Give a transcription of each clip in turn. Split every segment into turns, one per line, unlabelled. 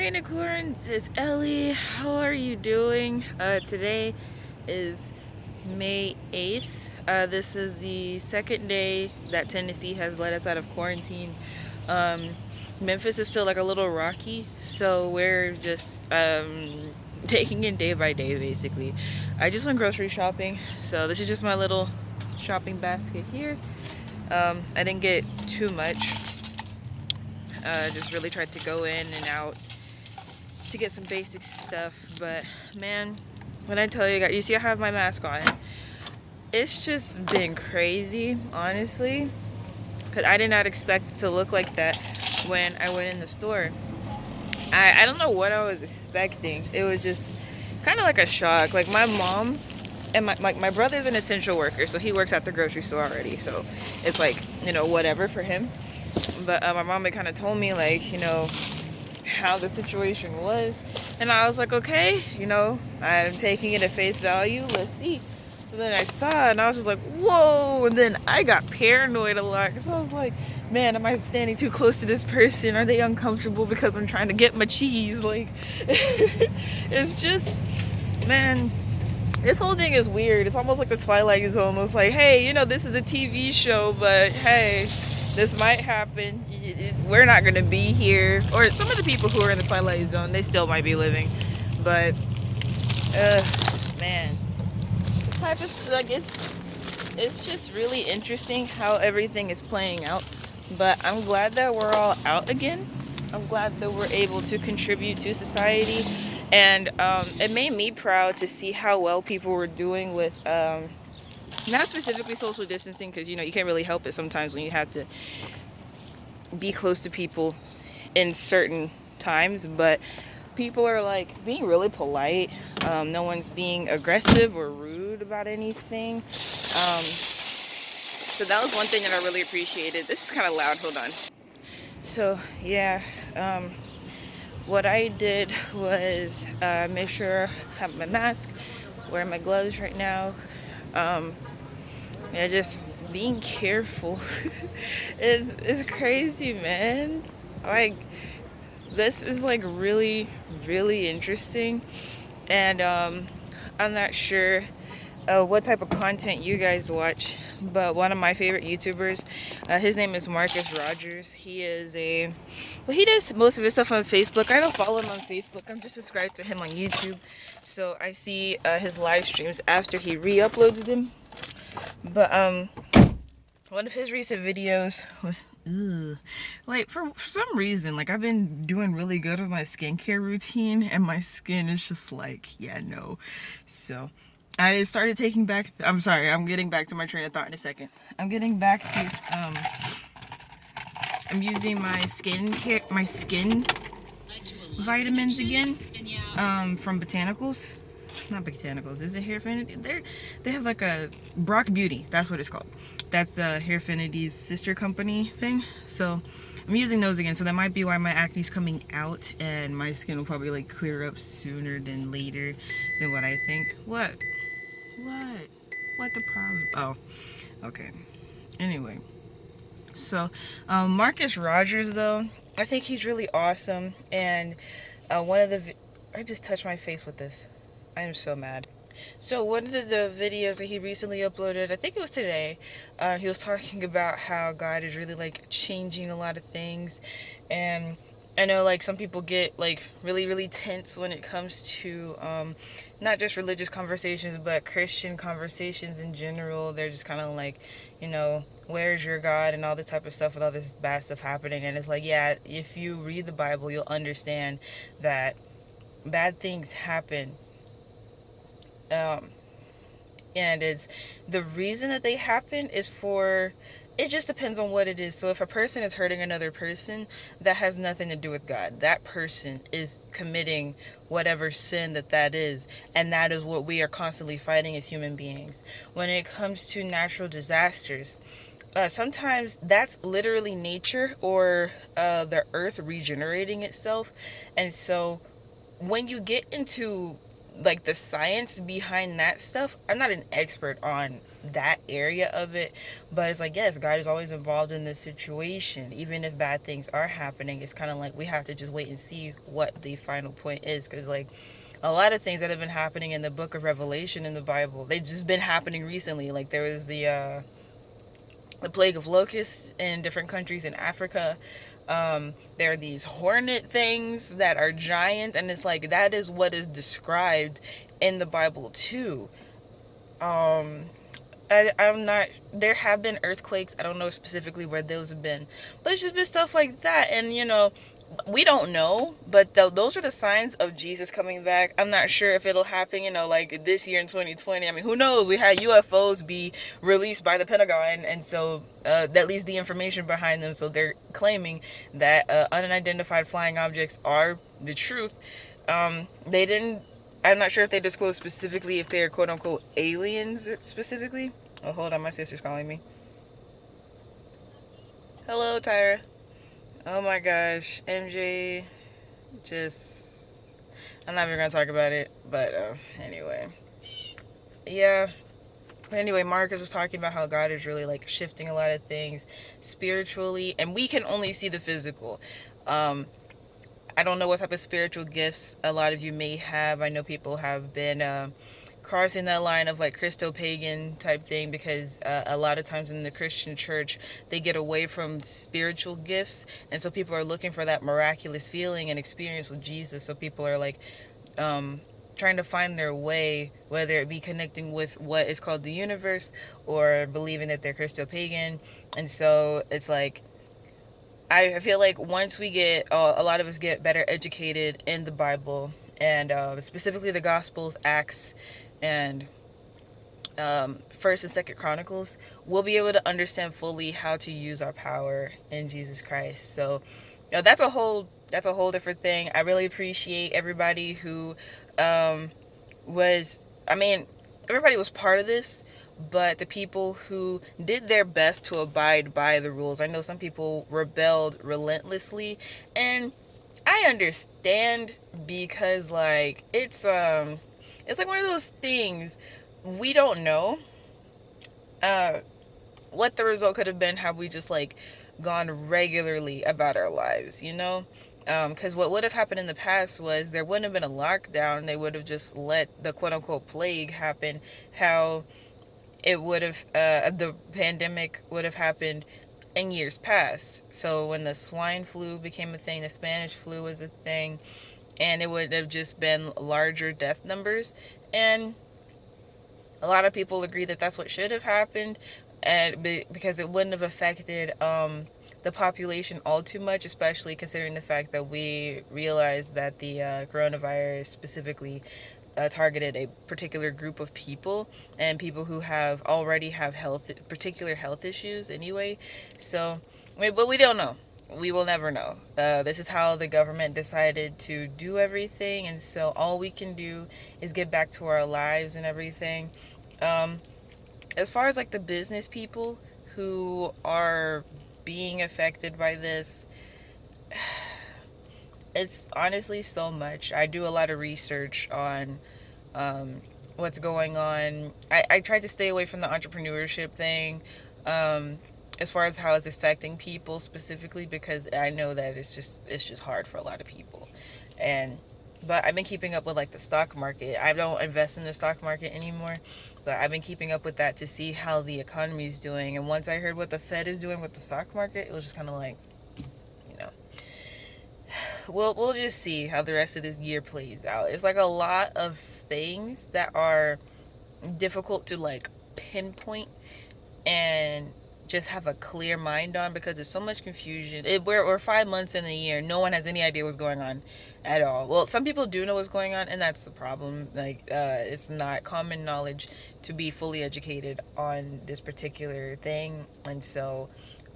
unicorns, it's Ellie. How are you doing? Today is May 8th. This is the second day that Tennessee has let us out of quarantine. Um, Memphis is still like a little rocky, so we're just taking it day by day basically. I just went grocery shopping, so this is just my little shopping basket here. I didn't get too much. Just really tried to go in and out to get some basic stuff, but man, when I tell you guys, you see I have my mask on, it's just been crazy, honestly, because I did not expect it to look like that when I went in the store. I don't know what I was expecting. It was just kind of like a shock. Like my mom and my brother's an essential worker, so he works at the grocery store already, so it's like, you know, whatever for him. But my mom had kind of told me, like, you know, how the situation was, and I was like, okay, you know, I'm taking it at face value, let's see. So then I saw it and I was just like, whoa, and then I got paranoid a lot because I was like, man, am I standing too close to this person? Are they uncomfortable because I'm trying to get my cheese? Like, it's just, man, this whole thing is weird. It's almost like the Twilight Zone. It's like, hey, you know, this is a TV show, but hey, this might happen. We're not going to be here. Or some of the people who are in the Twilight Zone, they still might be living. But, man, this type of, like, it's just really interesting how everything is playing out. But I'm glad that we're all out again. I'm glad that we're able to contribute to society. And it made me proud to see how well people were doing with not specifically social distancing, because, you know, you can't really help it sometimes when you have to be close to people in certain times, but people are like being really polite. No one's being aggressive or rude about anything. So that was one thing that I really appreciated. This is kind of loud, hold on. So yeah, what I did was make sure I have my mask, wear my gloves right now. Yeah, just being careful. It's crazy, man. Like, this is like really, really interesting, and I'm not sure what type of content you guys watch, but one of my favorite YouTubers, his name is Marcus Rogers. He is he does most of his stuff on Facebook. I don't follow him on Facebook. I'm just subscribed to him on YouTube, so I see his live streams after he re-uploads them. But one of his recent videos was, like, for some reason, like, I've been doing really good with my skincare routine, and my skin is just like, yeah, no. So I started taking back, I'm sorry, I'm getting back to my train of thought in a second. I'm getting back to, I'm using my skin vitamins again, from Botanicals. Not Botanicals, is it Hairfinity? They have like a Brock Beauty, that's what it's called. That's Hairfinity's sister company thing. So I'm using those again, so that might be why my acne's coming out and my skin will probably like clear up sooner than later than what I think. What the problem? Oh, okay. Anyway, so Marcus Rogers, though, I think he's really awesome. And one of the I just touched my face with this. I am so mad. So one of the videos that he recently uploaded, I think it was today, he was talking about how God is really like changing a lot of things. And I know, like, some people get like really, really tense when it comes to not just religious conversations, but Christian conversations in general. They're just kind of like, you know, where's your God and all this type of stuff with all this bad stuff happening. And it's like, yeah, if you read the Bible, you'll understand that bad things happen. And it's the reason that they happen is for, it just depends on what it is. So if a person is hurting another person, that has nothing to do with God. That person is committing whatever sin that is, and that is what we are constantly fighting as human beings. When it comes to natural disasters, sometimes that's literally nature or the earth regenerating itself. And so when you get into like the science behind that stuff, I'm not an expert on that area of it, but it's like, yes, God is always involved in this situation. Even if bad things are happening, it's kind of like we have to just wait and see what the final point is, because like a lot of things that have been happening in the book of Revelation in the Bible, they've just been happening recently. Like there was the plague of locusts in different countries in Africa. There are these hornet things that are giant, and it's like that is what is described in the Bible too. Um, I'm not. There have been earthquakes. I don't know specifically where those have been, but it's just been stuff like that. And we don't know, but those are the signs of Jesus coming back. I'm not sure if it'll happen, like this year in 2020. I mean, who knows? We had UFOs be released by the Pentagon, and so that leaves the information behind them. So they're claiming that unidentified flying objects are the truth. They didn't. I'm not sure if they disclosed specifically if they're quote unquote aliens specifically. Oh, hold on, my sister's calling me. Hello, Tyra. Oh my gosh, MJ, just I'm not even gonna talk about it, but anyway, yeah. Anyway, Marcus was talking about how God is really like shifting a lot of things spiritually, and we can only see the physical. Um, I don't know what type of spiritual gifts a lot of you may have. I know people have been crossing that line of like Christo pagan type thing, because a lot of times in the Christian church they get away from spiritual gifts, and so people are looking for that miraculous feeling and experience with Jesus. So people are like trying to find their way, whether it be connecting with what is called the universe or believing that they're Christo pagan. And so it's like I feel like once we get a lot of us get better educated in the Bible, and specifically the Gospels, Acts, and First and Second Chronicles, we'll be able to understand fully how to use our power in Jesus Christ. So that's a whole different thing. I really appreciate everybody who was. I mean, everybody was part of this, but the people who did their best to abide by the rules. I know some people rebelled relentlessly, and I understand, because like it's like one of those things we don't know uh what the result could have been had we just like gone regularly about our lives, because what would have happened in the past was there wouldn't have been a lockdown. They would have just let the quote unquote plague happen. How it would have the pandemic would have happened in years past. So when the swine flu became a thing, the Spanish flu was a thing, and it would have just been larger death numbers. And a lot of people agree that that's what should have happened, and because it wouldn't have affected the population all too much, especially considering the fact that we realized that the coronavirus specifically targeted a particular group of people, and people who already have particular health issues anyway. So, but we don't know. We will never know. This is how the government decided to do everything, and so all we can do is get back to our lives and everything. Um, as far as like the business people who are being affected by this, it's honestly so much. I do a lot of research on what's going on. I try to stay away from the entrepreneurship thing, as far as how it's affecting people specifically, because I know that it's just hard for a lot of people. And but I've been keeping up with like the stock market. I don't invest in the stock market anymore, but I've been keeping up with that to see how the economy is doing. And once I heard what the Fed is doing with the stock market, it was just kind of like, you know, we'll just see how the rest of this year plays out. It's like a lot of things that are difficult to like pinpoint and just have a clear mind on, because there's so much confusion. We're 5 months in the year. No one has any idea what's going on at all. Well, some people do know what's going on, and that's the problem. Like, it's not common knowledge to be fully educated on this particular thing. And so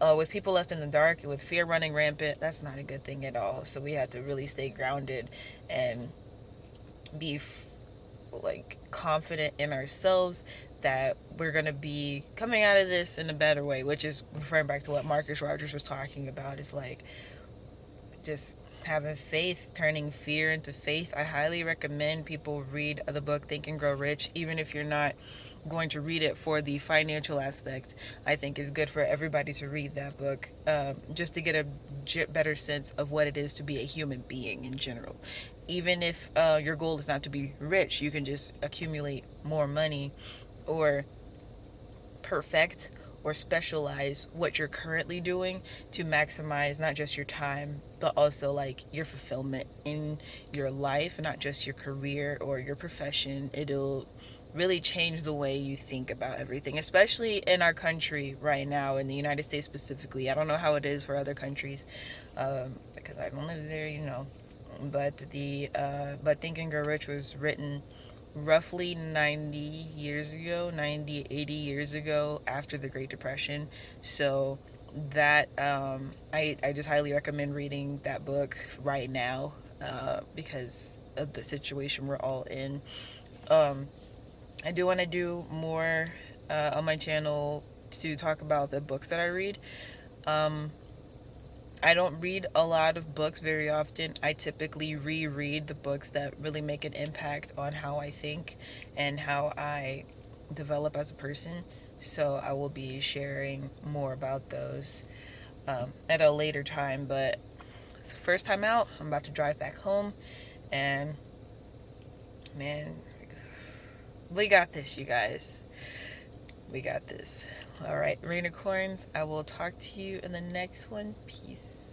with people left in the dark, with fear running rampant, that's not a good thing at all. So we have to really stay grounded and be like confident in ourselves that we're going to be coming out of this in a better way, which is referring back to what Marcus Rogers was talking about. Is like just having faith, turning fear into faith. I highly recommend people read the book Think and Grow Rich, even if you're not going to read it for the financial aspect. I think it's good for everybody to read that book, just to get a better sense of what it is to be a human being in general. Even if your goal is not to be rich, you can just accumulate more money, or perfect or specialize what you're currently doing to maximize not just your time, but also like your fulfillment in your life, not just your career or your profession. It'll really change the way you think about everything, especially in our country right now, in the United States specifically. I don't know how it is for other countries, because I don't live there, you know. But Think and Grow Rich was written roughly 90 years ago, 90, 80 years ago, after the Great Depression. So that I just highly recommend reading that book right now, because of the situation we're all in. I do want to do more on my channel to talk about the books that I read. um, I don't read a lot of books very often. I typically reread the books that really make an impact on how I think and how I develop as a person. So I will be sharing more about those at a later time. But it's the first time out. I'm about to drive back home. And man, we got this, you guys. We got this. All right, Rainicorns, I will talk to you in the next one. Peace.